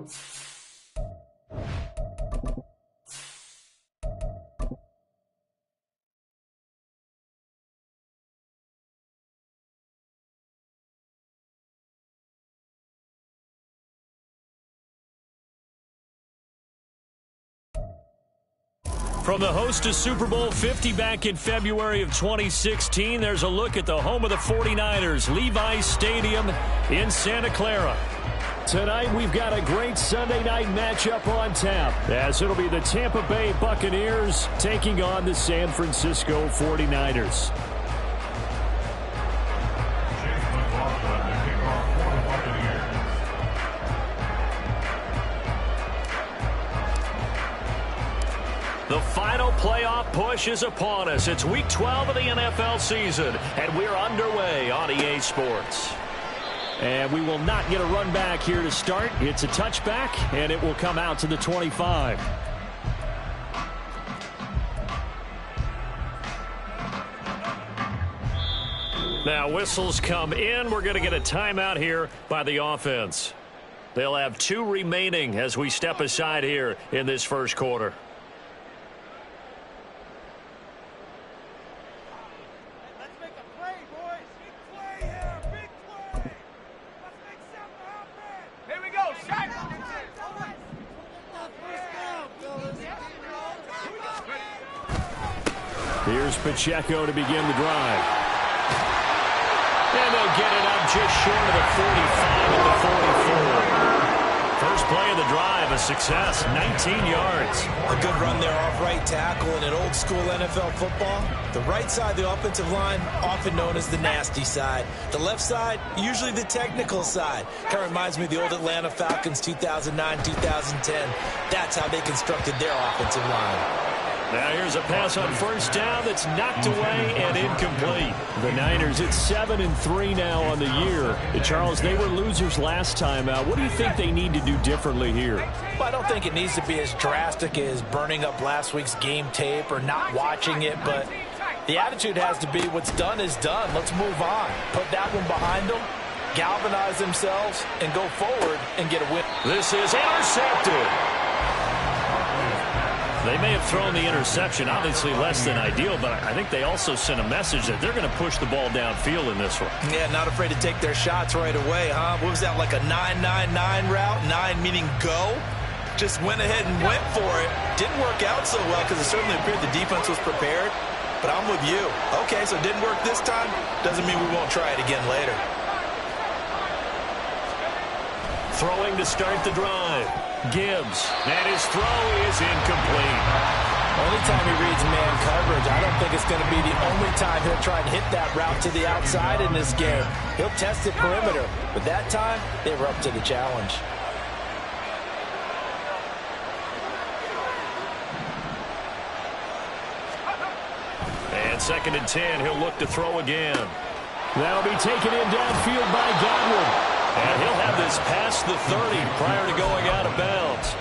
From the host of Super Bowl 50 back in February of 2016, there's a look at the home of the 49ers, Levi's Stadium in Santa Clara. Tonight, we've got a great Sunday night matchup on tap, as it'll be the Tampa Bay Buccaneers taking on the San Francisco 49ers. The final playoff push is upon us. It's Week 12 of the NFL season, and we're underway on EA Sports. And we will not get a run back here to start. It's a touchback, and it will come out to the 25. Now, whistles come in. We're going to get a timeout here by the offense. They'll have 2 remaining as we step aside here in this first quarter. Here's Pacheco to begin the drive. And they'll get it up just short of the 45 at the 44. First play of the drive, a success, 19 yards. A good run there off right tackle in an old school NFL football. The right side of the offensive line, often known as the nasty side. The left side, usually the technical side. Kind of reminds me of the old Atlanta Falcons 2009-2010. That's how they constructed their offensive line. Now here's a pass on first down that's knocked away and incomplete. The Niners, it's 7-3 now on the year. And Charles, they were losers last time out. What do you think they need to do differently here? Well, I don't think it needs to be as drastic as burning up last week's game tape or not watching it, but the attitude has to be what's done is done. Let's move on. Put that one behind them, galvanize themselves, and go forward and get a win. This is intercepted. They may have thrown the interception, obviously less than ideal, but I think they also sent a message that they're going to push the ball downfield in this one. Yeah, not afraid to take their shots right away, huh? What was that, like a 9-9-9 route? 9 meaning go? Just went ahead and went for it. Didn't work out so well because it certainly appeared the defense was prepared, but I'm with you. Okay, so it didn't work this time. Doesn't mean we won't try it again later. Throwing to start the drive. Gibbs, and his throw is incomplete. Only time he reads man coverage, I don't think it's going to be the only time he'll try and hit that route to the outside in this game. He'll test the perimeter, but that time, they were up to the challenge. And 2nd and 10, he'll look to throw again. That'll be taken in downfield by Godwin. And he'll have this past the 30 prior to going out of bounds.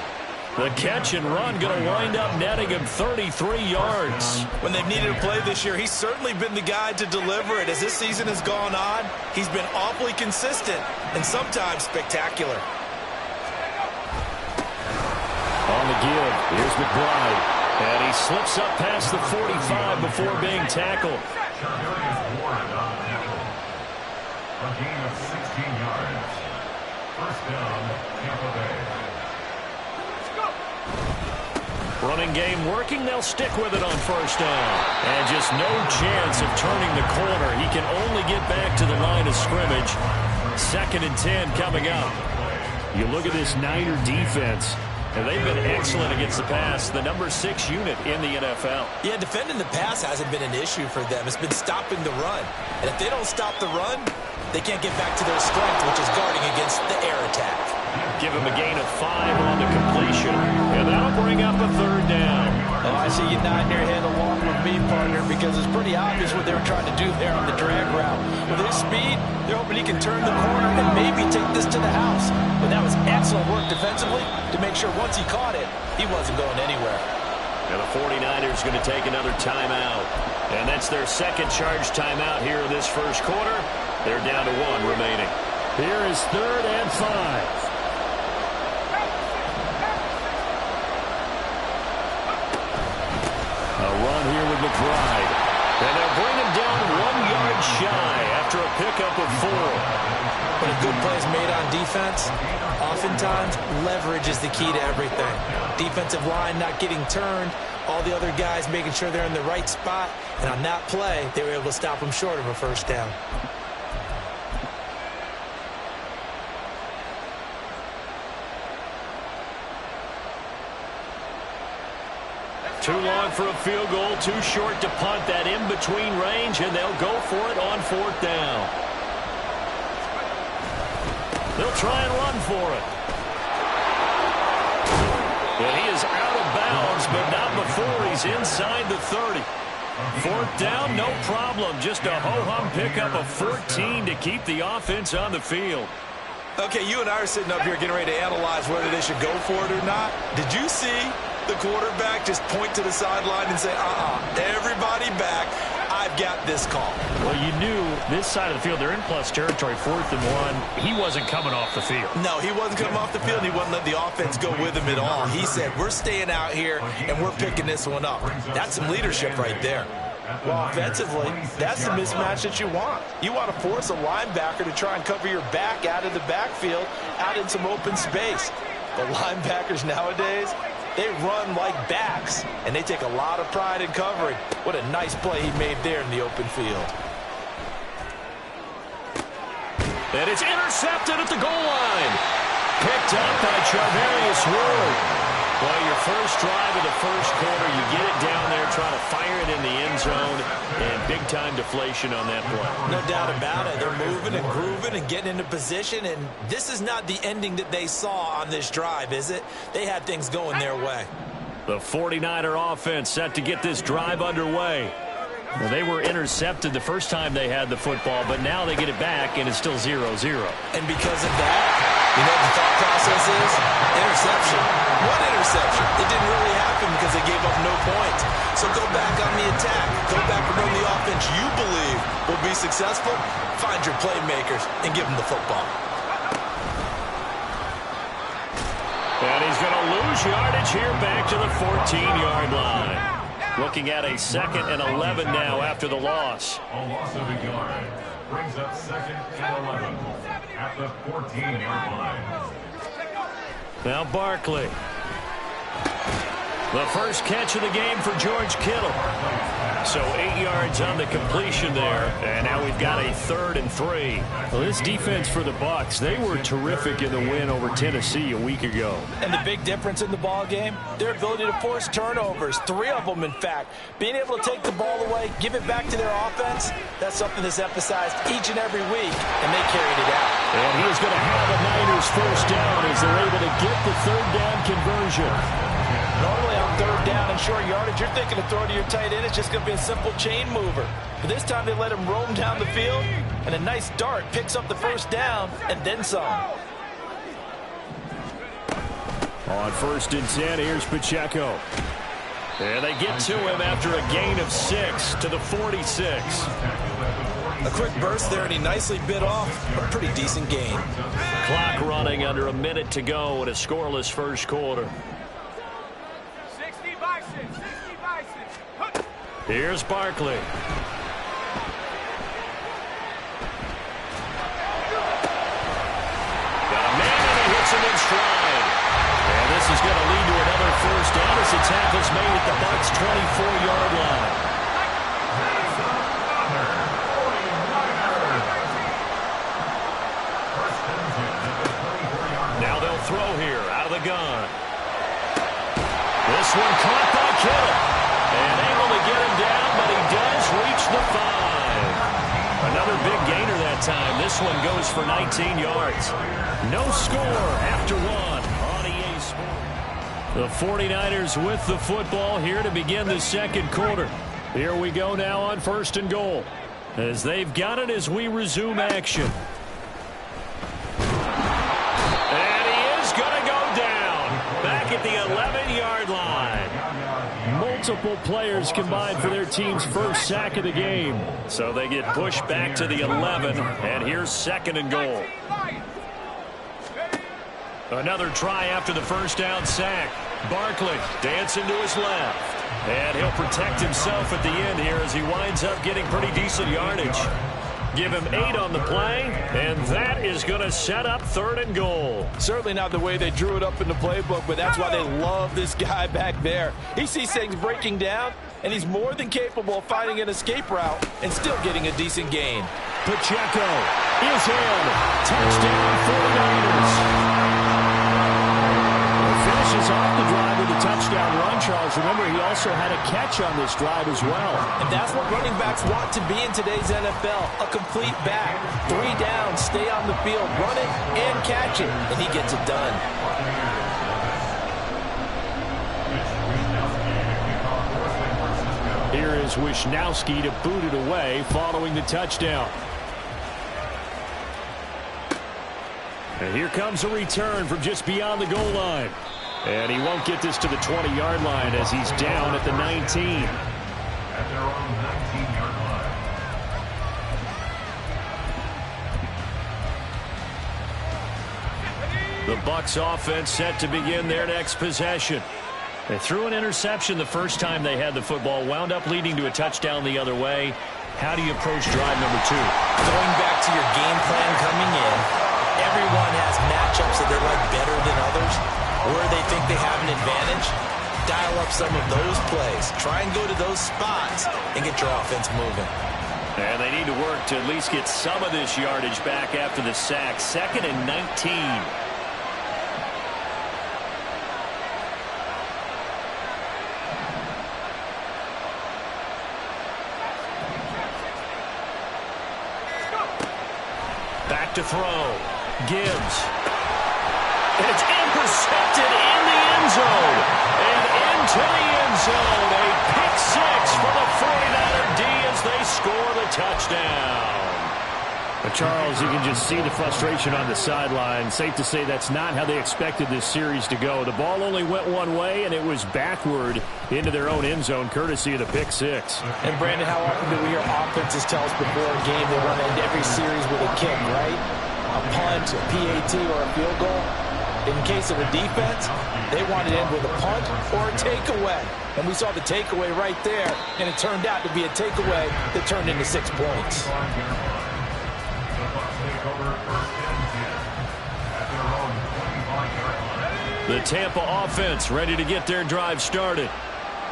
The catch and run going to wind up netting him 33 yards. When they've needed a play this year, he's certainly been the guy to deliver it. As this season has gone on, he's been awfully consistent and sometimes spectacular. On the give, here's McBride. And he slips up past the 45 before being tackled. A gain of 16 yards. First down, Tampa Bay. Running game working. They'll stick with it on first down. And just no chance of turning the corner. He can only get back to the line of scrimmage. 2nd and 10 coming up. You look at this Niner defense. And they've been excellent against the pass, the number 6 unit in the NFL. Yeah, defending the pass hasn't been an issue for them. It's been stopping the run. And if they don't stop the run, they can't get back to their strength, which is guarding against the air attack. Give him a gain of 5 on the completion. And that'll bring up a 3rd down. Oh, I see you nodding your head along with me, partner, because it's pretty obvious what they were trying to do there on the drag route. With his speed, they're hoping he can turn the corner and maybe take this to the house. But that was excellent work defensively to make sure once he caught it, he wasn't going anywhere. And the 49ers going to take another timeout. And that's their 2nd charge timeout here in this first quarter. They're down to 1 remaining. Here is 3rd and 5. good plays made on defense, oftentimes leverage is the key to everything. Defensive line not getting turned, all the other guys making sure they're in the right spot, and on that play, they were able to stop them short of a first down. Too long for a field goal, too short to punt that in-between range, and they'll go for it on fourth down. They'll try and run for it. And he is out of bounds, but not before he's inside the 30. Fourth down, no problem. Just a ho-hum pickup of 14 to keep the offense on the field. Okay, you and I are sitting up here getting ready to analyze whether they should go for it or not. Did you see the quarterback just point to the sideline and say, everybody back, I've got this call? Well, you knew this side of the field, they're in plus territory, 4th and 1. He wasn't coming off the field. No, he wasn't coming off the field. He wasn't letting the offense go with him at all. He said, we're staying out here, and we're picking this one up. That's some leadership right there. Well, offensively, that's the mismatch that you want. You want to force a linebacker to try and cover your back out of the backfield, out in some open space. The linebackers nowadays, they run like backs, and they take a lot of pride in covering. What a nice play he made there in the open field. And it's intercepted at the goal line. Picked up by Charvarius Ward. Well, your first drive of the first quarter, you get it down there, try to fire it in the end zone, and big-time deflation on that play. No doubt about it. They're moving and grooving and getting into position, and this is not the ending that they saw on this drive, is it? They had things going their way. The 49er offense set to get this drive underway. Well, they were intercepted the first time they had the football, but now they get it back, and it's still 0-0. And because of that, you know what the thought process is? Interception. What interception? It didn't really happen because they gave up no points. So go back on the attack. Go back and run the offense you believe will be successful. Find your playmakers and give them the football. And he's going to lose yardage here back to the 14-yard line. Looking at a 2nd and 11 now after the loss. A loss of a yard brings up 2nd and 11 at the 14-yard line. Now Barkley. The first catch of the game for George Kittle. So 8 yards on the completion there. And now we've got a 3rd and 3. Well, this defense for the Bucs, they were terrific in the win over Tennessee a week ago. And the big difference in the ball game, their ability to force turnovers, 3 of them in fact. Being able to take the ball away, give it back to their offense, that's something that's emphasized each and every week, and they carried it out. And he is going to have a Niners first down as they're able to get the 3rd down conversion. Normally on 3rd down and short yardage, you're thinking to throw to your tight end. It's just going to be a simple chain mover. But this time they let him roam down the field, and a nice dart picks up the first down and then some. On 1st and 10, here's Pacheco. And they get to him after a gain of 6 to the 46. A quick burst there, and he nicely bit off a pretty decent gain. Clock running under a minute to go in a scoreless first quarter. Here's Barkley. Got a man, and he hits him in stride. And this is going to lead to another first down as the tackle's made at the Bucs' 24-yard line. Now they'll throw here out of the gun. This one caught by Kittle. And able to get him down, but he does reach the 5. Another big gainer that time. This one goes for 19 yards. No score after 1 on EA Sports. The 49ers with the football here to begin the second quarter. Here we go now on 1st and goal. As they've got it as we resume action. And he is going to go down. Back at the 11-yard line. Multiple players combined for their team's first sack of the game. So they get pushed back to the 11, and here's 2nd and goal. Another try after the first down sack. Barkley dancing to his left. And he'll protect himself at the end here as he winds up getting pretty decent yardage. Give him 8 on the play, and that is going to set up 3rd and goal. Certainly not the way they drew it up in the playbook, but that's why they love this guy back there. He sees things breaking down, and he's more than capable of finding an escape route and still getting a decent gain. Pacheco is in. Touchdown 49ers. Finishes off the drive with a touchdown run, Charles. Remember, he also had a catch on this drive as well. And that's what running backs want to be in today's NFL, a complete back. 3 down, stay on the field, run it and catch it, and he gets it done. Here is Wisnowski to boot it away following the touchdown. And here comes a return from just beyond the goal line. And he won't get this to the 20-yard line as he's down at the 19. At their own 19-yard line. The Bucs offense set to begin their next possession. They threw an interception the first time they had the football, wound up leading to a touchdown the other way. How do you approach drive number 2? Going back to your game plan coming in, everyone has matchups that they like better than others, where they think they have an advantage. Dial up some of those plays. Try and go to those spots and get your offense moving. And they need to work to at least get some of this yardage back after the sack. 2nd and 19. Back to throw. Gibbs. It's intercepted in the end zone. And into the end zone. A pick 6 for the 49er D as they score the touchdown. But Charles, you can just see the frustration on the sideline. Safe to say that's not how they expected this series to go. The ball only went one way, and it was backward into their own end zone, courtesy of the pick 6. And Brandon, how often do we hear offenses tell us before a game they want to end every series with a kick, right? A punt, a PAT, or a field goal? In case of a defense, they wanted to end with a punt or a takeaway. And we saw the takeaway right there, and it turned out to be a takeaway that turned into 6 points. The Tampa offense ready to get their drive started.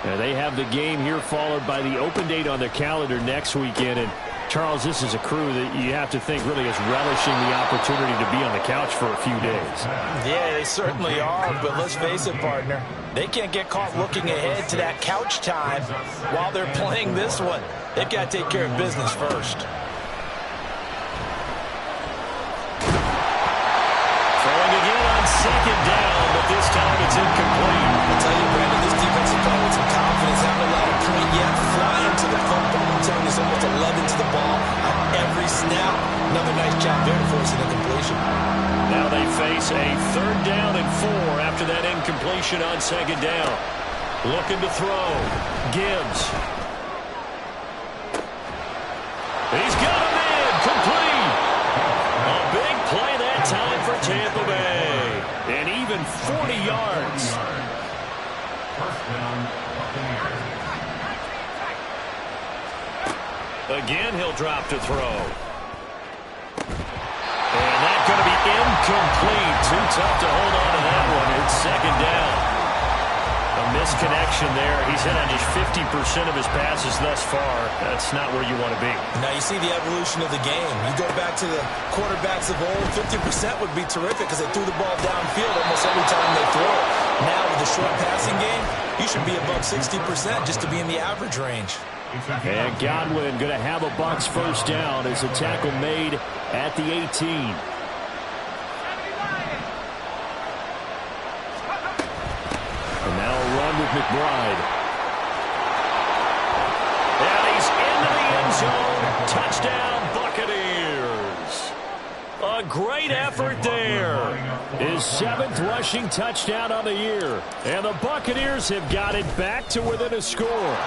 Now they have the game here followed by the open date on their calendar next weekend. And Charles, this is a crew that you have to think really is relishing the opportunity to be on the couch for a few days. Yeah, they certainly are, but let's face it, partner. They can't get caught looking ahead to that couch time while they're playing this one. They've got to take care of business first. Throwing again on 2nd down, but this time it's incomplete. I'll tell you, Brandon, this defense is playing with some confidence. Haven't allowed a point yet. Flying to the football. I'm telling you, it's almost 11 to the ball on every snap. Another nice job there to force an incompletion. Now they face a 3rd down and 4 after that incompletion on 2nd down. Looking to throw. Gibbs. He's got him in. Complete. A big play that time for Tampa Bay. And even 40 yards. First down, Buccaneers. Again, he'll drop to throw. And that's going to be incomplete. Too tough to hold on to that one. It's 2nd down. A misconnection there. He's hit on just 50% of his passes thus far. That's not where you want to be. Now you see the evolution of the game. You go back to the quarterbacks of old, 50% would be terrific because they threw the ball downfield almost every time they throw it. Now with the short passing game, you should be above 60% just to be in the average range. And Godwin going to have a Bucs first down as a tackle made at the 18. And now a run with McBride. And he's into the end zone. Touchdown, Buccaneers. A great effort there. His 7th rushing touchdown of the year. And the Buccaneers have got it back to within a score.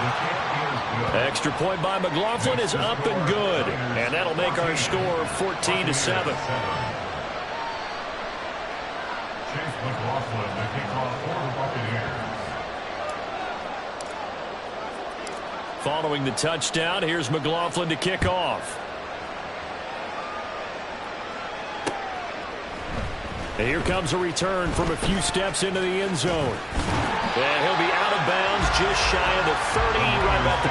Extra point by McLaughlin is up and good. And that'll make our score 14-7. Chase McLaughlin, the kickoff for the Buccaneers. Following the touchdown, here's McLaughlin to kick off. And here comes a return from a few steps into the end zone. And he'll be out of bounds just shy of the 30, right about the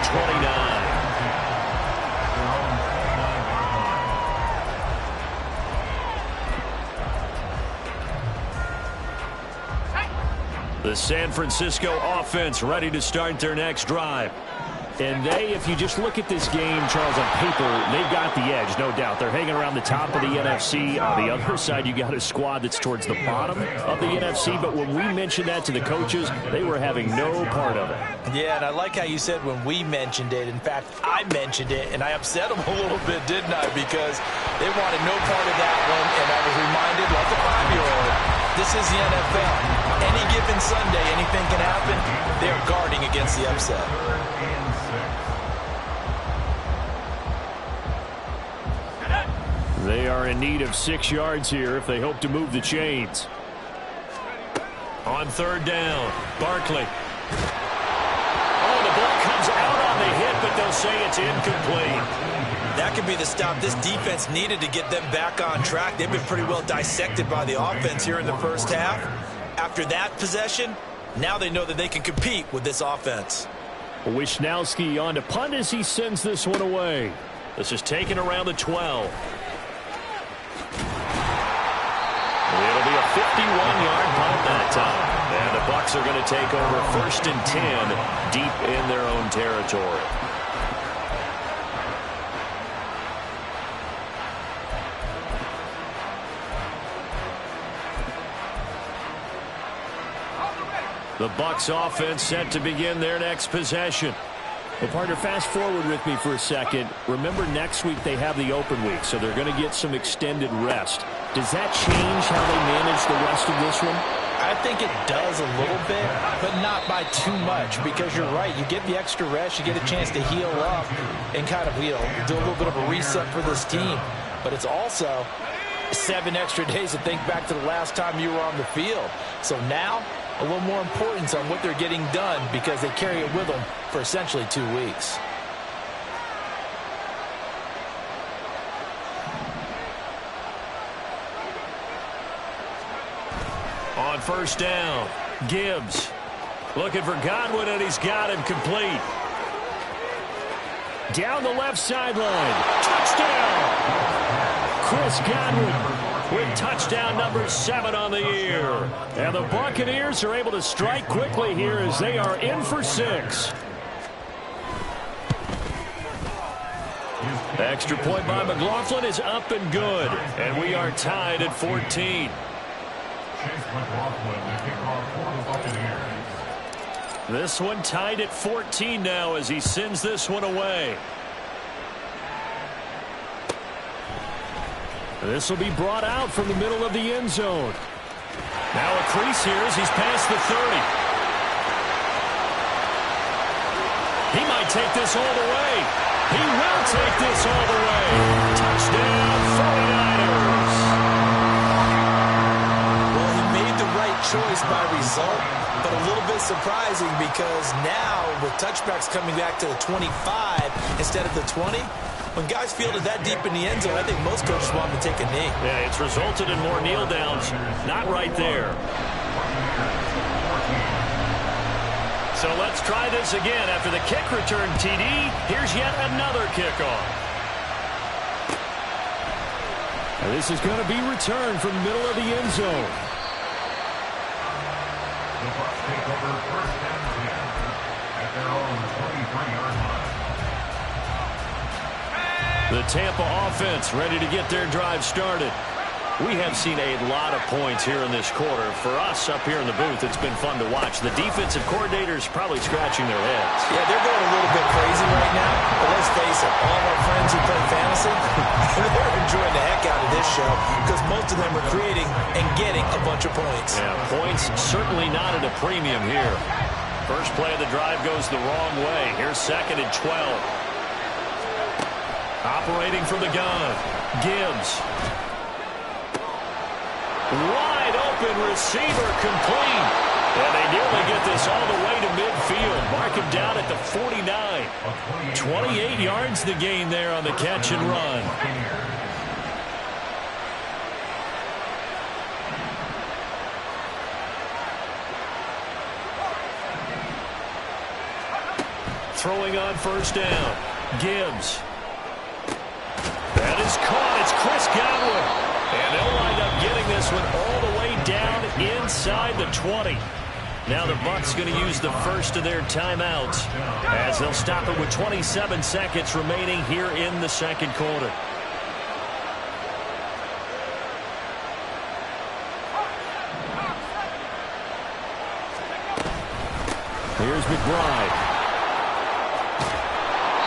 29. The San Francisco offense ready to start their next drive. And they, if you just look at this game, Charles, on paper, they've got the edge, no doubt. They're hanging around the top of the NFC. On the other side, you got a squad that's towards the bottom of the NFC. But when we mentioned that to the coaches, they were having no part of it. Yeah, and I like how you said when we mentioned it. In fact, I mentioned it, and I upset them a little bit, didn't I? Because they wanted no part of that one, and I was reminded, like a 5-year-old, this is the NFL. Any given Sunday, anything can happen. They are guarding against the upset. They are in need of 6 yards here if they hope to move the chains. On third down, Barkley. Oh, the ball comes out on the hit, but they'll say it's incomplete. That could be the stop this defense needed to get them back on track. They've been pretty well dissected by the offense here in the first half. After that possession, now they know that they can compete with this offense. Wisnowski on to punt as he sends this one away. This is taken around the 12. It'll be a 51-yard punt that time. And the Bucs are going to take over 1st and 10 deep in their own territory. The Bucs offense set to begin their next possession. Well, partner, fast forward with me for a second. Remember, next week they have the open week, so they're going to get some extended rest. Does that change how they manage the rest of this one? I think it does a little bit, but not by too much, because you're right. You get the extra rest, you get a chance to heal up and kind of, do a little bit of a reset for this team. But it's also 7 extra days to think back to the last time you were on the field. So now, a little more importance on what they're getting done because they carry it with them for essentially 2 weeks. On first down, Gibbs looking for Godwin, and he's got him complete. Down the left sideline. Touchdown! Chris Godwin with touchdown number 7 on the year. And the Buccaneers are able to strike quickly here as they are in for 6. The extra point by McLaughlin is up and good. And we are tied at 14. This one tied at 14 now as he sends this one away. This will be brought out from the middle of the end zone. Now a crease here as he's past the 30. He might take this all the way. He will take this all the way. Touchdown, 49ers. Well, he made the right choice by result, but a little bit surprising because now with touchbacks coming back to the 25 instead of the 20, when guys fielded that deep in the end zone, I think most coaches want them to take a knee. Yeah, it's resulted in more kneel downs. Not right there. So let's try this again. After the kick return TD, here's yet another kickoff. And this is going to be returned from the middle of the end zone. The Bucs take over 1st and 10 at their own 23-yard line. The Tampa offense ready to get their drive started. We have seen a lot of points here in this quarter. For us up here in the booth, it's been fun to watch. The defensive coordinators probably scratching their heads. Yeah, they're going a little bit crazy right now. But let's face it, all of our friends who play fantasy, they're enjoying the heck out of this show because most of them are creating and getting a bunch of points. Yeah, points certainly not at a premium here. First play of the drive goes the wrong way. Here's 2nd and 12. Operating from the gun, Gibbs. Wide open receiver complete. And they nearly get this all the way to midfield. Mark him down at the 49. 28 yards the gain there on the catch and run. throwing on first down. Gibbs. That is caught. It's Chris Godwin. And they'll wind up getting this one all the way down inside the 20. Now the Bucs going to use the first of their timeouts as they'll stop it with 27 seconds remaining here in the second quarter. Here's McBride.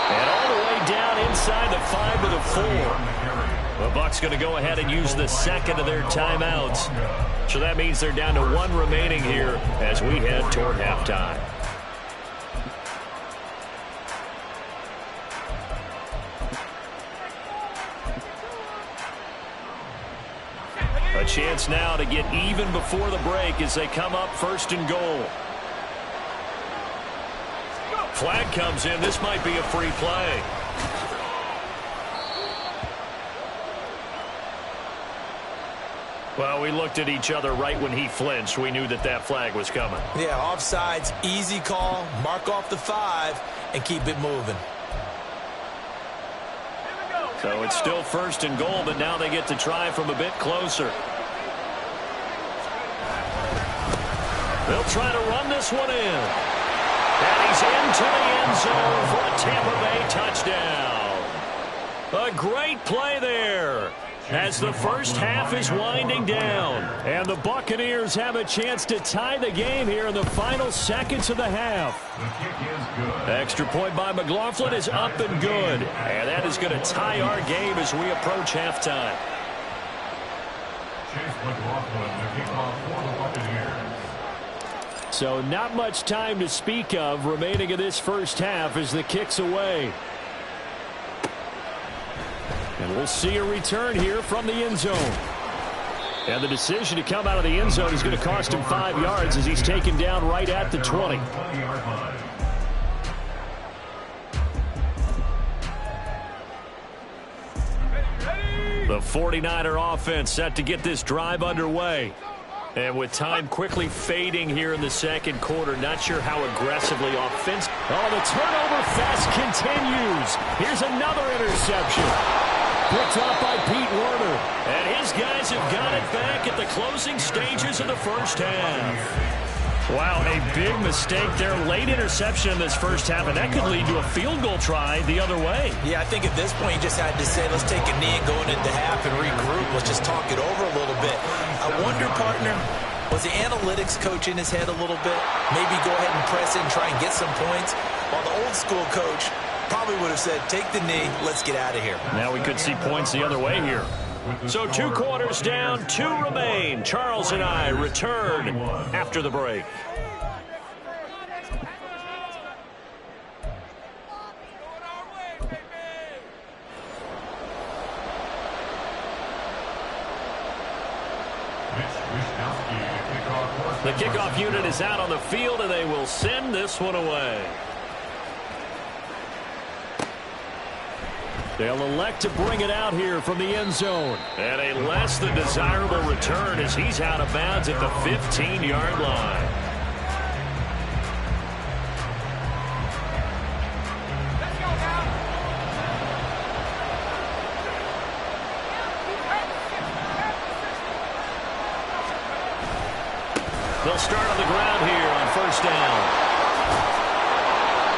And all the way down inside the 5 to the 4. The Bucs going to go ahead and use the second of their timeouts. So that means they're down to 1 remaining here as we head toward halftime. A chance now to get even before the break as they come up first and goal. Flag comes in. This might be a free play. Well, we looked at each other right when he flinched. We knew that that flag was coming. Yeah, offsides, easy call. Mark off the 5 and keep it moving. So it's still first and goal, but now they get to try from a bit closer. They'll try to run this one in. And he's into the end zone for a Tampa Bay touchdown. A great play there as the first half is winding down. And the Buccaneers have a chance to tie the game here in the final seconds of the half. Extra point by McLaughlin is up and good. And that is going to tie our game as we approach halftime. So not much time to speak of remaining in this first half as the kick's away. And we'll see a return here from the end zone. And the decision to come out of the end zone is going to cost him 5 yards as he's taken down right at the 20. The 49er offense set to get this drive underway. And with time quickly fading here in the second quarter, not sure how aggressively offensive. Oh, the turnover fest continues. Here's another interception. Picked up by Pete Werner. And his guys have got it back at the closing stages of the first half. Wow, a big mistake there. Late interception in this first half, and that could lead to a field goal try the other way. Yeah, I think at this point you just had to say, let's take a knee and go into half and regroup. Let's just talk it over a little bit. I wonder, partner, was the analytics coach in his head a little bit? Maybe go ahead and press in, try and get some points. While the old school coach probably would have said, take the knee, let's get out of here. Now we could see points the other way here. So 2 quarters down, 2 remain. Charles and I return after the break. The kickoff unit is out on the field, and they will send this one away. They'll elect to bring it out here from the end zone. And a less than desirable return as he's out of bounds at the 15-yard line. They'll start on the ground here on first down.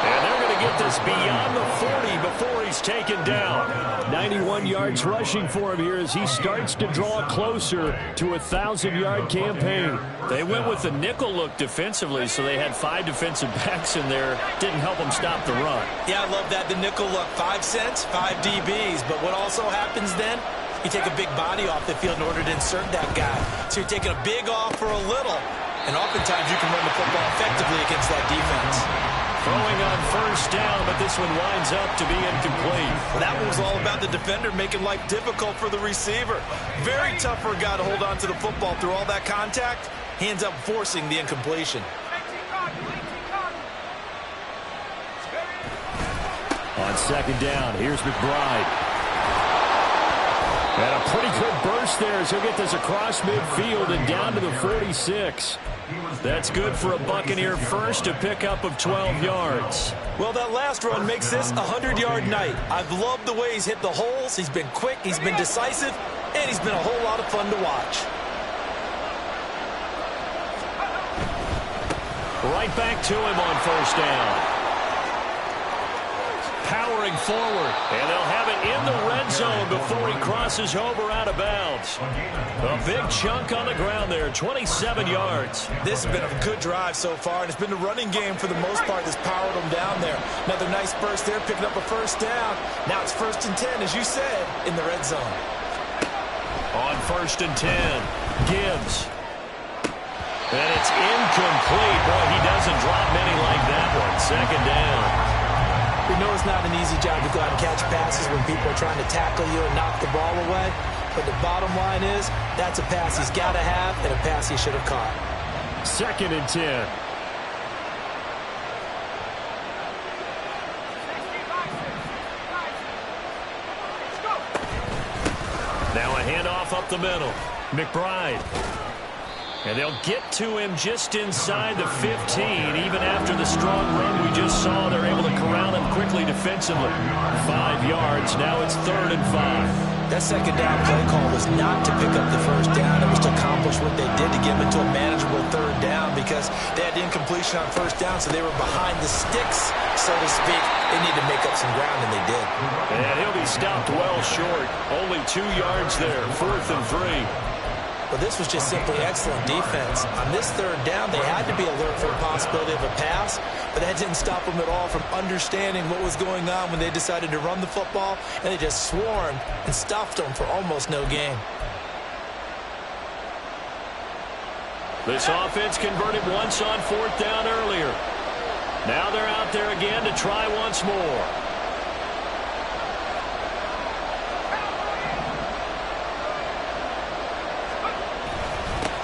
And they're going to get this beyond the 40 before he's taken down. 91 yards rushing for him here as he starts to draw closer to a 1,000-yard campaign. They went with the nickel look defensively, so they had 5 defensive backs in there. Didn't help them stop the run. Yeah, I love that. The nickel look, 5 cents, 5 DBs. But what also happens then, you take a big body off the field in order to insert that guy. So you're taking a big off for a little. And oftentimes you can run the football effectively against that defense. Throwing on first down, but this one winds up to be incomplete. Well, that one was all about the defender making life difficult for the receiver. Very tough for a guy to hold on to the football through all that contact. He ends up forcing the incompletion. On second down, here's McBride. And a pretty good burst there as he'll get this across midfield and down to the 46. That's good for a Buccaneer first, a pickup of 12 yards. Well, that last run makes this a 100-yard night. I've loved the way he's hit the holes. He's been quick, he's been decisive, and he's been a whole lot of fun to watch. Right back to him on first down. Powering forward, and they'll have it in the red zone before he crosses over out of bounds. A big chunk on the ground there, 27 yards. This has been a good drive so far, and it's been the running game for the most part that's powered them down there. Another nice burst there, picking up a first down. Now it's 1st and 10, as you said, in the red zone. On 1st and 10, Gibbs. And it's incomplete. Boy, he doesn't drop many like that one. 2nd down. We know it's not an easy job to go out and catch passes when people are trying to tackle you and knock the ball away. But the bottom line is, that's a pass he's got to have and a pass he should have caught. 2nd and 10. Now a handoff up the middle. McBride. And they'll get to him just inside the 15. Even after the strong run we just saw, they're able to corral him quickly defensively. 5 yards. Now it's 3rd and 5. That 2nd down play call was not to pick up the first down. It was to accomplish what they did to get him into a manageable 3rd down because they had incompletion on 1st down, so they were behind the sticks, so to speak. They need to make up some ground, and they did. And he'll be stopped well short. Only 2 yards there. 4th and 3. But this was just simply excellent defense. On this 3rd down, they had to be alert for the possibility of a pass, but that didn't stop them at all from understanding what was going on when they decided to run the football, and they just swarmed and stuffed them for almost no gain. This offense converted once on 4th down earlier. Now they're out there again to try once more.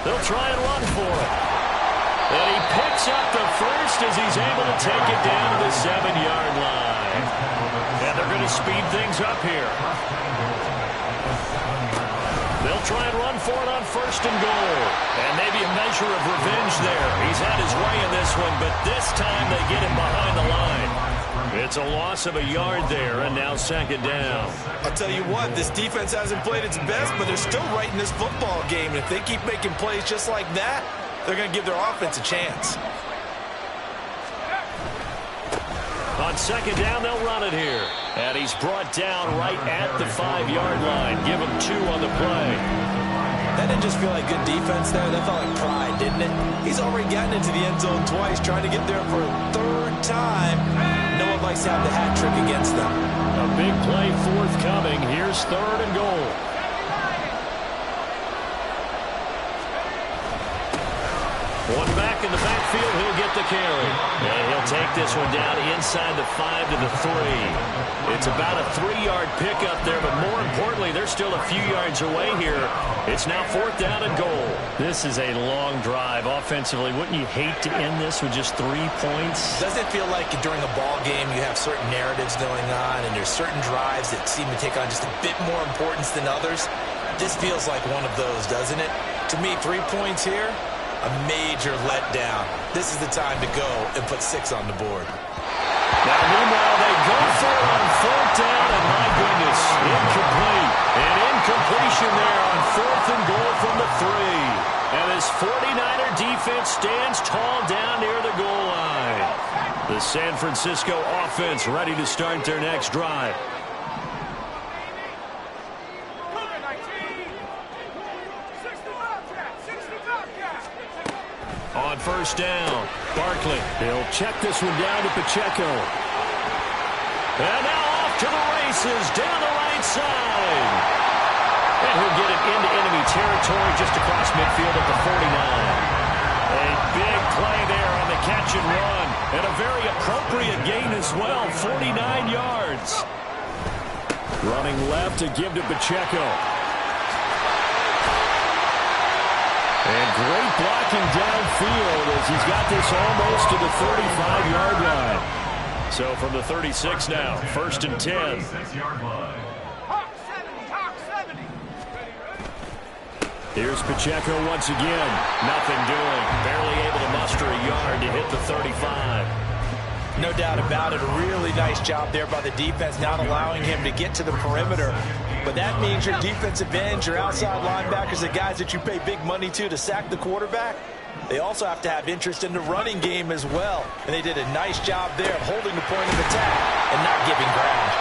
They'll try and run for it. And he picks up the first as he's able to take it down to the 7-yard line. And they're going to speed things up here. They'll try and run for it on 1st and goal. And maybe a measure of revenge there. He's had his way in this one, but this time they get him behind the line. It's a loss of a yard there, and now 2nd down. I'll tell you what, this defense hasn't played its best, but they're still right in this football game. And if they keep making plays just like that, they're going to give their offense a chance. On 2nd down, they'll run it here. And he's brought down right at the 5-yard line. Give him 2 on the play. That didn't just feel like good defense there. That felt like pride, didn't it? He's already gotten into the end zone twice, trying to get there for a 3rd time. No one likes to have the hat trick against them. A big play forthcoming. Here's 3rd and goal. One back in the backfield, he'll get the carry. And he'll take this one down inside the 5 to the 3. It's about a 3-yard pickup there, but more importantly, they're still a few yards away here. It's now 4th down and goal. This is a long drive offensively. Wouldn't you hate to end this with just 3 points? Doesn't it feel like during a ball game you have certain narratives going on and there's certain drives that seem to take on just a bit more importance than others? This feels like one of those, doesn't it? To me, 3 points here, a major letdown. This is the time to go and put 6 on the board. Now, meanwhile, they go for it on 4th down, and my goodness, incomplete. An incompletion there on 4th and goal from the 3. And this 49er defense stands tall down near the goal line. The San Francisco offense ready to start their next drive. On 1st down, Barkley. He'll check this one down to Pacheco. And now off to the races down the right side. And he'll get it into enemy territory just across midfield at the 49. A big play there on the catch and run. And a very appropriate gain as well, 49 yards. Running left to give to Pacheco. And great blocking downfield as he's got this almost to the 35-yard line. So from the 36 now, 1st and 10. Here's Pacheco once again. Nothing doing. Barely able to muster a yard to hit the 35. No doubt about it. A really nice job there by the defense, not allowing him to get to the perimeter. But that means your defensive ends, your outside linebackers, the guys that you pay big money to sack the quarterback, they also have to have interest in the running game as well. And they did a nice job there of holding the point of attack and not giving ground.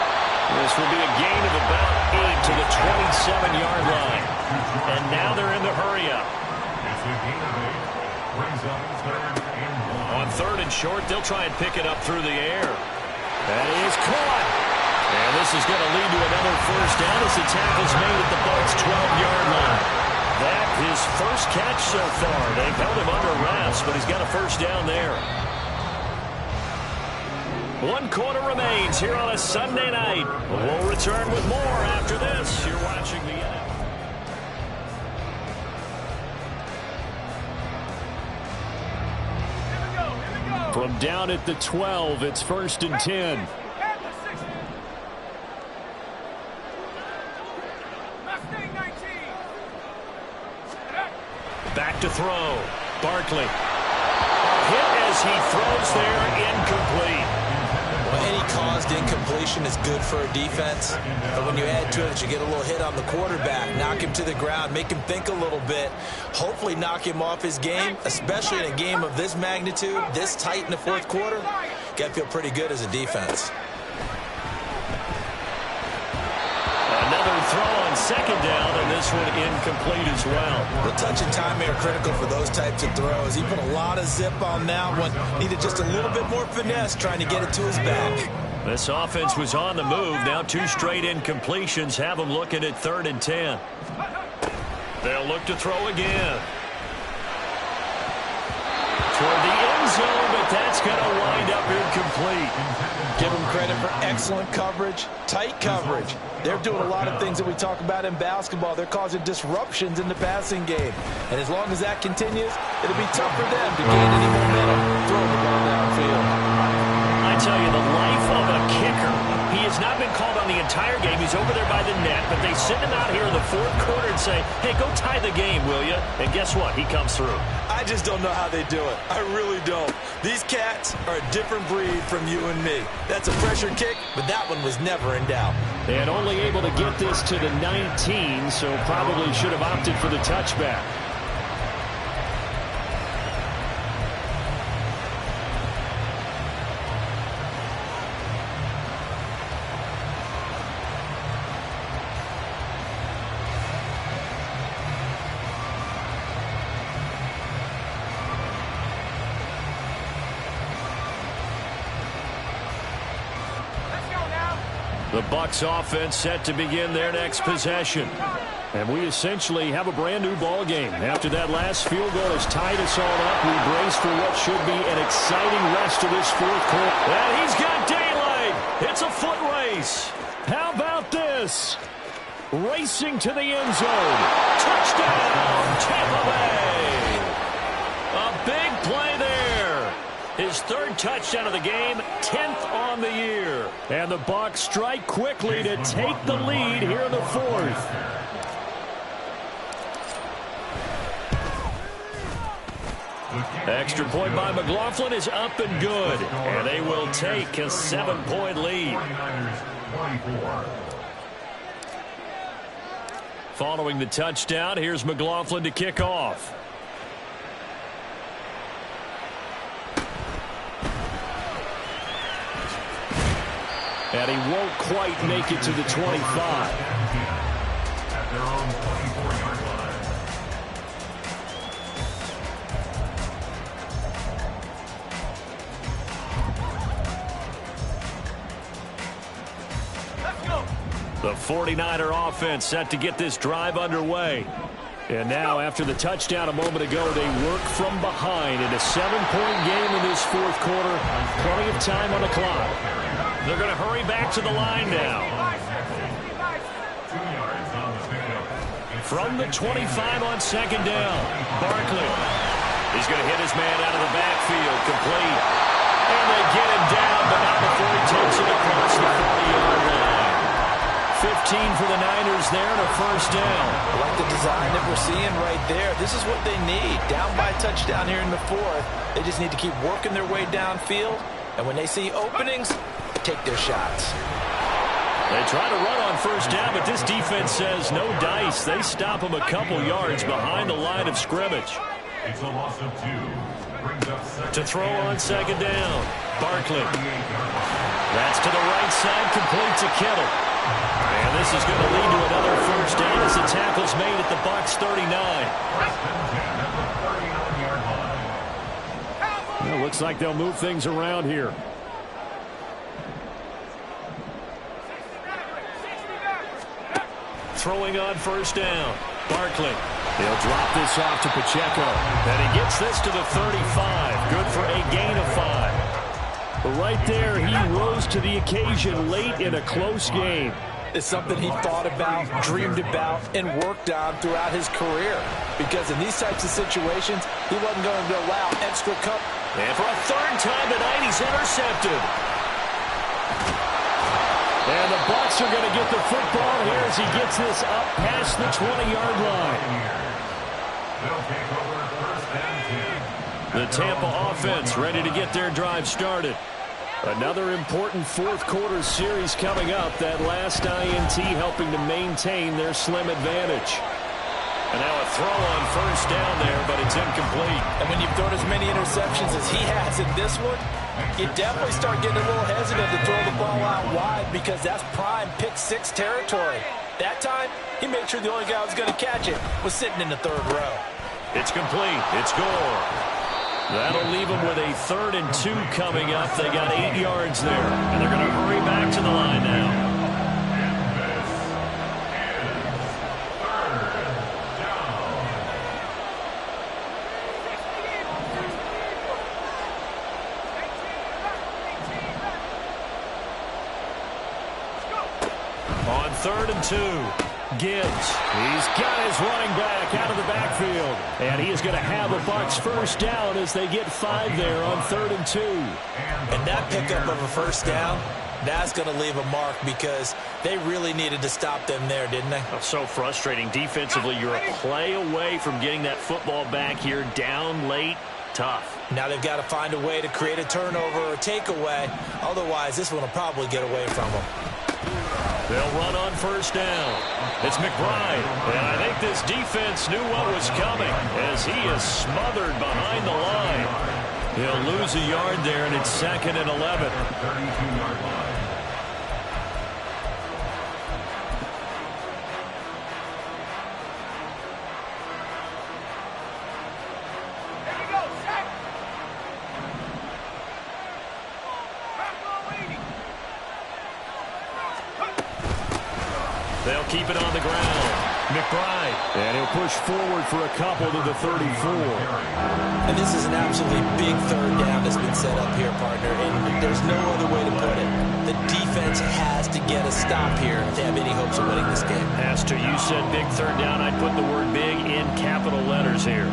This will be a gain of about 8 to the 27-yard line. And now they're in the hurry-up. It's a gain of 8. Brings up 3rd and 1. On 3rd and short, they'll try and pick it up through the air. That is caught. And this is going to lead to another first down as the tackle's made at the Bucs' 12-yard line. That his first catch so far. They've held him under wraps, but he's got a first down there. 1 quarter remains here on a Sunday night. We'll return with more after this. You're watching the NFL. From down at the 12, it's 1st and 10. Back to throw. Barkley. Hit as he throws there, incomplete. Well, any caused incompletion is good for a defense. But when you add to it, you get a little hit on the quarterback, knock him to the ground, make him think a little bit, hopefully knock him off his game, especially in a game of this magnitude, this tight in the 4th quarter. Got to feel pretty good as a defense. Another throw on 2nd down, and this one incomplete as well. The touch and timing are critical for those types of throws. He put a lot of zip on that one. Needed just a little bit more finesse trying to get it to his back. This offense was on the move. Now 2 straight incompletions have them looking at 3rd and 10. They'll look to throw again. Toward the end zone, but that's going to wind up incomplete. Give them credit for excellent coverage, tight coverage. They're doing a lot of things that we talk about in basketball. They're causing disruptions in the passing game. And as long as that continues, it'll be tough for them to gain any momentum throwing the ball downfield. I tell you, the life of a kicker. He has not been called on the entire game. He's over there by the net, but they send him out here in the 4th quarter and say, hey, go tie the game, will you? And guess what? He comes through. I just don't know how they do it. I really don't. These cats are a different breed from you and me. That's a pressure kick, but that one was never in doubt. And only able to get this to the 19, so probably should have opted for the touchback. The Bucs offense set to begin their next possession. And we essentially have a brand new ball game. After that last field goal has tied us all up, we brace for what should be an exciting rest of this 4th quarter. And he's got daylight. It's a foot race. How about this? Racing to the end zone. Touchdown, Tampa Bay. A big play there. His 3rd touchdown of the game, 10th on the year. And the Bucs strike quickly to take the lead here in the 4th. Extra point by McLaughlin is up and good. And they will take a 7-point lead. Following the touchdown, here's McLaughlin to kick off. And he won't quite make it to the 25. At their own 24-yard line. Let's go. The 49er offense set to get this drive underway. And now, after the touchdown a moment ago, they work from behind in a 7-point game in this 4th quarter. Plenty of time on the clock. They're going to hurry back to the line now. From the 25 on 2nd down, Barkley. He's going to hit his man out of the backfield, complete. And they get him down, but not before he takes it across the 40-yard line. 15 for the Niners there and a first down. I like the design that we're seeing right there. This is what they need. Down by a touchdown here in the fourth. They just need to keep working their way downfield. And when they see openings, take their shots. They try to run on first down, but this defense says no dice. They stop them a couple yards behind the line of scrimmage. It's a loss of 2. To throw on second down, Barkley. That's to the right side, complete to Kittle. And this is going to lead to another first down as the tackle's made at the Bucs 39. Well, looks like they'll move things around here. Throwing on first down, Barkley. He'll drop this off to Pacheco. And he gets this to the 35. Good for a gain of 5. But right there, he rose to the occasion late in a close game. It's something he thought about, dreamed about, and worked on throughout his career. Because in these types of situations, he wasn't going to allow extra cover. And for a third time tonight, he's intercepted. And the Bucs are going to get the football here as he gets this up past the 20-yard line. The Tampa offense ready to get their drive started. Another important fourth-quarter series coming up. That last INT helping to maintain their slim advantage. And now a throw on first down there, but it's incomplete. And when you've thrown as many interceptions as he has in this one, you definitely start getting a little hesitant to throw the ball out wide because that's prime pick-6 territory. That time, he made sure the only guy who was going to catch it was sitting in the third row. It's complete. It's Gore. That'll leave them with a 3rd and 2 coming up. They got 8 yards there, and they're going to hurry back to the line now. On 3rd and 2. Gibbs. He's got his running back out of the backfield. And he is going to have a Bucs first down as they get 5 there on 3rd and 2. And that pickup of a first down, that's going to leave a mark because they really needed to stop them there, didn't they? Oh, so frustrating. Defensively, you're a play away from getting that football back here down late. Tough. Now they've got to find a way to create a turnover or takeaway. Otherwise, this one will probably get away from them. They'll run on first down. It's McBride. And I think this defense knew what was coming as he is smothered behind the line. He'll lose a yard there, and it's 2nd and 11. 32-yard line. They'll keep it on the ground. McBride. And he'll push forward for a couple to the 34. And this is an absolutely big third down that's been set up here, partner. And there's no other way to put it. The defense has to get a stop here to have any hopes of winning this game. Has to. You said big third down. I'd put the word big in capital letters here.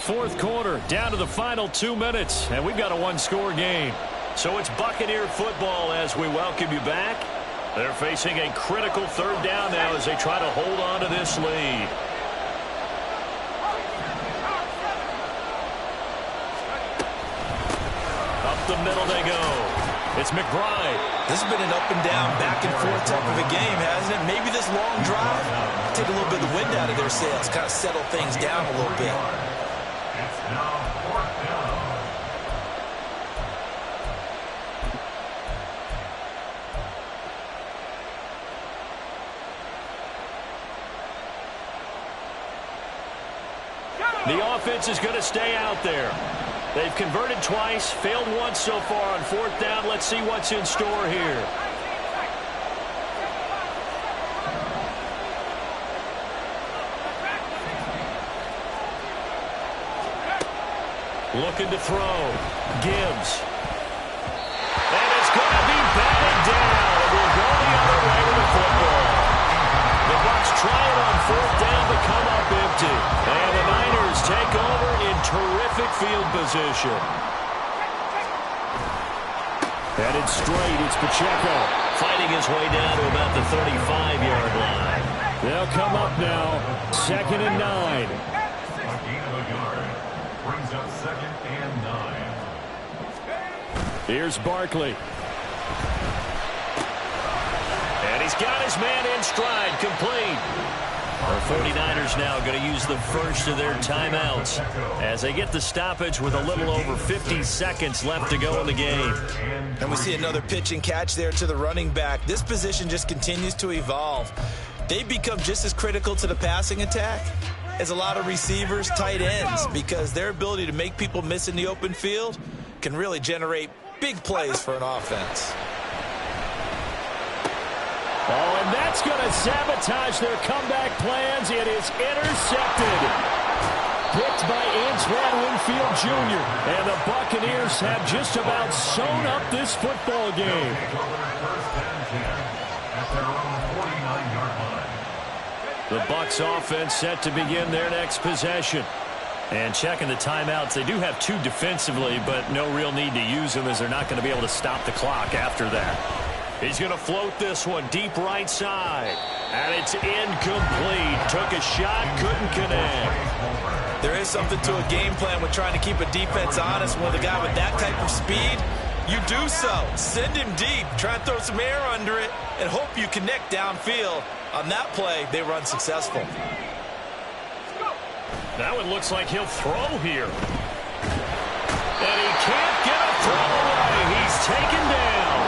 Fourth quarter, down to the final 2 minutes, and we've got a one-score game. So it's Buccaneer football as we welcome you back. They're facing a critical third down now as they try to hold on to this lead. Up the middle they go. It's McBride. This has been an up and down, back and forth type of a game, hasn't it? Maybe this long drive, take a little bit of the wind out of their sails, kind of settle things down a little bit. It's now 4th down. The offense is going to stay out there. They've converted twice, failed once so far on 4th down. Let's see what's in store here. Looking to throw. Gibbs. And it's going to be batted down. It will go the other way with the football. The Bucs try it on 4th down to come up empty. And the Niners field position. Headed straight, it's Pacheco. Fighting his way down to about the 35-yard line. They'll come up now, 2nd and 9. A gain of a yard. Brings up 2nd and 9. Here's Barkley. And he's got his man in stride, complete. The 49ers now going to use the first of their timeouts as they get the stoppage with a little over 50 seconds left to go in the game. And we see another pitch and catch there to the running back. This position just continues to evolve. They've become just as critical to the passing attack as a lot of receivers, tight ends, because their ability to make people miss in the open field can really generate big plays for an offense. Oh, and that's going to sabotage their comeback plans. It is intercepted. Picked by Antoine Winfield Jr. And the Buccaneers have just about sewn up this football game. The Bucs offense set to begin their next possession. And checking the timeouts, they do have 2 defensively, but no real need to use them as they're not going to be able to stop the clock after that. He's going to float this one deep right side. And it's incomplete. Took a shot, couldn't connect. There is something to a game plan with trying to keep a defense honest. With a guy with that type of speed, you do so. Send him deep. Try and throw some air under it and hope you connect downfield. On that play, they run successful. That one looks like he'll throw here. And he can't get a throw away. He's taken down.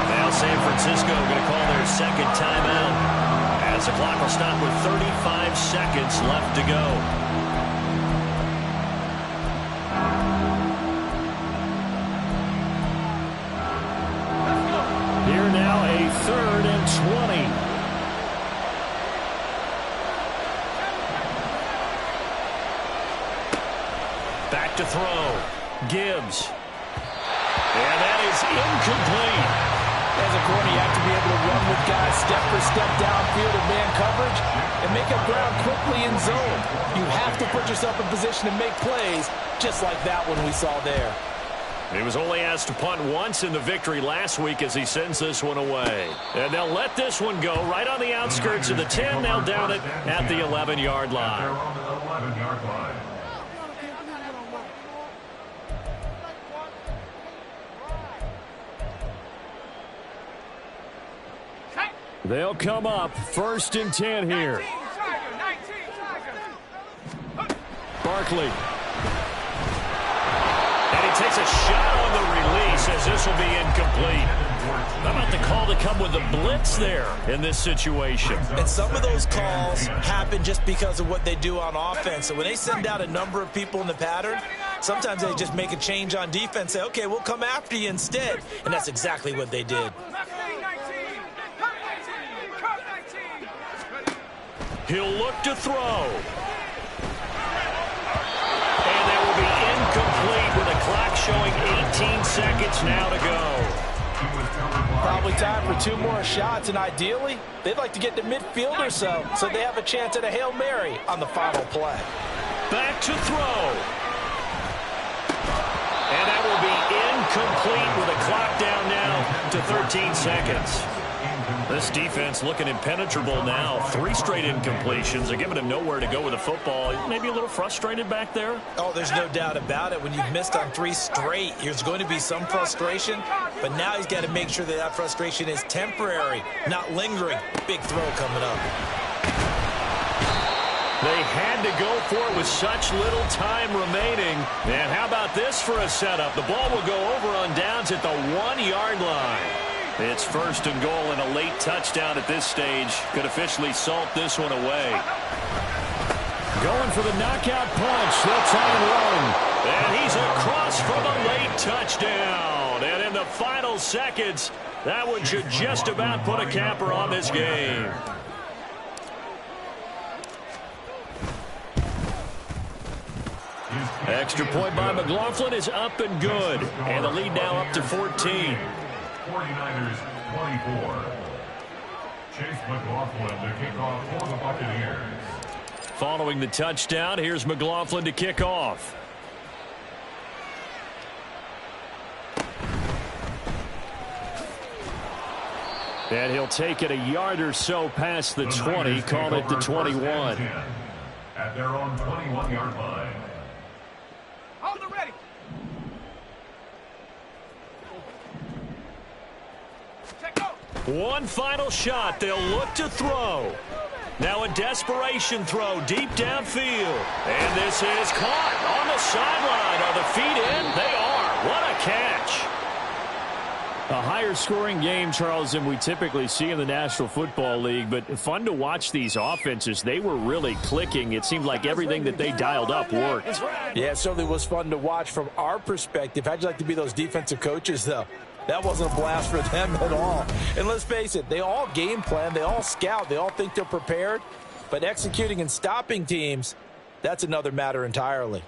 Now San Francisco going to call their second timeout as the clock will stop with 35 seconds left to go. Here now a 3rd and 20. Back to throw. Gibbs. And that is incomplete. As a corner, you have to be able to run with guys step for step downfield in man coverage and make up ground quickly in zone. You have to put yourself in position to make plays just like that one we saw there. He was only asked to punt once in the victory last week as he sends this one away. And they'll let this one go right on the outskirts of the 10. They'll down it at the 11-yard line. They're on the 11-yard line. They'll come up 1st and 10 here. Barkley. And he takes a shot on the release as this will be incomplete. How about the call to come with the blitz there in this situation? And some of those calls happen just because of what they do on offense. So when they send out a number of people in the pattern, sometimes they just make a change on defense, say, okay, we'll come after you instead. And that's exactly what they did. He'll look to throw. And that will be incomplete with the clock showing 18 seconds now to go. Probably time for 2 more shots, and ideally, they'd like to get to midfield or so they have a chance at a Hail Mary on the final play. Back to throw. And that will be incomplete with the clock down now to 13 seconds. This defense looking impenetrable now. 3 straight incompletions. They're giving him nowhere to go with the football. Maybe a little frustrated back there? Oh, there's no doubt about it. When you've missed on 3 straight, there's going to be some frustration. But now he's got to make sure that that frustration is temporary, not lingering. Big throw coming up. They had to go for it with such little time remaining. And how about this for a setup? The ball will go over on downs at the 1-yard line. It's 1st and goal and a late touchdown at this stage. Could officially salt this one away. Going for the knockout punch. They'll try and run. And he's across for the late touchdown. And in the final seconds, that one should just about put a capper on this game. Extra point by McLaughlin is up and good. And the lead now up to 14. 49ers 24. Chase McLaughlin to kick off for the Buccaneers. Following the touchdown, here's McLaughlin to kick off. And he'll take it a yard or so past the 20, call it the 21. At their own 21-yard line. Hold it ready. Check go. One final shot. They'll look to throw. Now a desperation throw deep downfield. And this is caught on the sideline. Are the feet in? They are. What a catch. A higher scoring game, Charles, than we typically see in the National Football League, but fun to watch these offenses. They were really clicking. It seemed like everything that they dialed up worked. Yeah, it certainly was fun to watch from our perspective. How'd you like to be those defensive coaches, though? That wasn't a blast for them at all. And let's face it, they all game plan, they all scout, they all think they're prepared, but executing and stopping teams, that's another matter entirely.